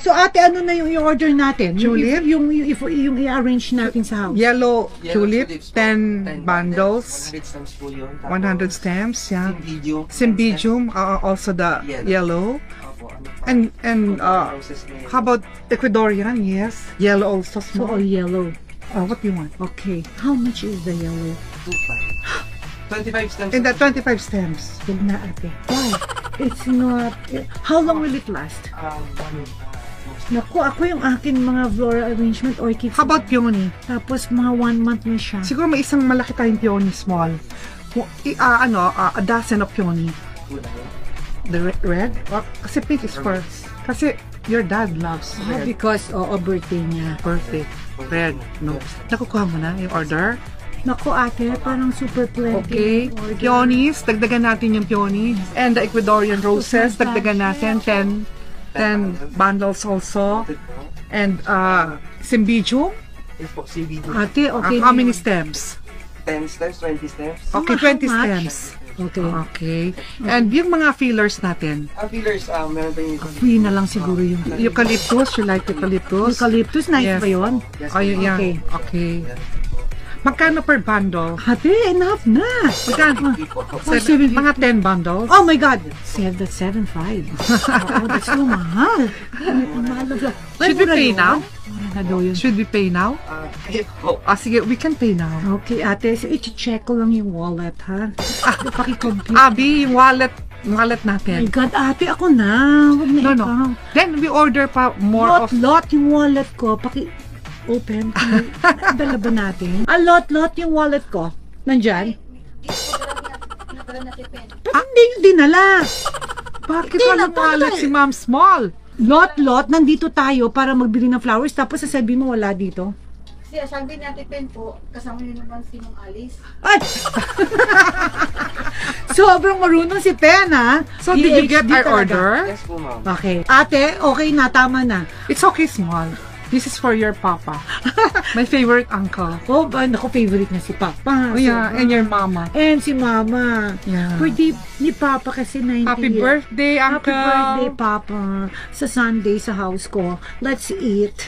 So ate, ano na yung i-order natin? Tulip? Yung i-arrange natin sa house. Yellow tulip, 10 10 bundles. 100 stamps po yun. 100 stamps, yeah. Cymbidium. Cymbidium, also the yellow. Opo, And roses na yun. how about Ecuadorian? Yes. Yellow also So small. all yellow. What do you want? Okay. How much is the yellow? 25 stamps. In that 25 stamps. Huwag na ate. Why? It's not... How long will it last? Naku, ako yung akin mga floral arrangement orchids. How about peony? Tapos mga 1 month na siya. Siguro may isang malaki tayong peony small. A dozen of peony. The red? Kasi pink is first. Kasi your dad loves red. Because, birthday niya. Birthday. Red. No. Nakukuha mo na yung order? Naku ate, parang super plenty. Okay. Peonies, dagdagan natin yung peonies. And the Ecuadorian roses, dagdagan natin 10 bundles also. And Cymbidium. Yes po, Cymbidium. Ate, okay. How many stems? 10 stamps, 20 stamps. Okay, How 20 much? stems. Okay. Okay. And yung mga fillers natin. Fillers, meron pa yung Free na lang siguro yung Eucalyptus, you like eucalyptus? eucalyptus. Nice Yes. ba yun? Oh, yeah. Okay. Okay. Magkano per bundle? Ate, enough na. Magkano? Seven- Mga 10 bundles? Oh my God! That's 7.5. Oh, that's so mahal. Ang mahal na vlog. Should we pay now? Na daw yun. Should we pay now? Sige, we can pay now. Okay, ate. So, i-check ko lang yung wallet, ha? Paki-compute. Abi, yung wallet My natin. God, ate, ako na. Huwag na No. ikaw. Then we order pa more of... Lot yung wallet ko. Open. Dala ba natin? Lot yung wallet ko. Nandyan? Ba't hindi nyo dinala? Bakit Hindi walang na, wallet bakit? si Ma'am Small? Lot, nandito tayo para magbili ng flowers. Tapos sasabihin mo wala dito. Kasi sabi natin pen po, kasama nyo naman si Mang Alice. Ay! Sobrang marunong si Pen, ha? So, did you get PhD our talaga. order? Yes po, ma'am. Okay. Ate, okay na, tama na. It's okay, Small. This is for your papa. My favorite uncle. Oh, naku, favorite na si Papa. Oh, yeah, and your mama. And si Mama. Yeah. Birthday ni Papa kasi 90 Happy years. birthday, Happy uncle. birthday, Papa. Sa Sunday sa house ko. Let's eat.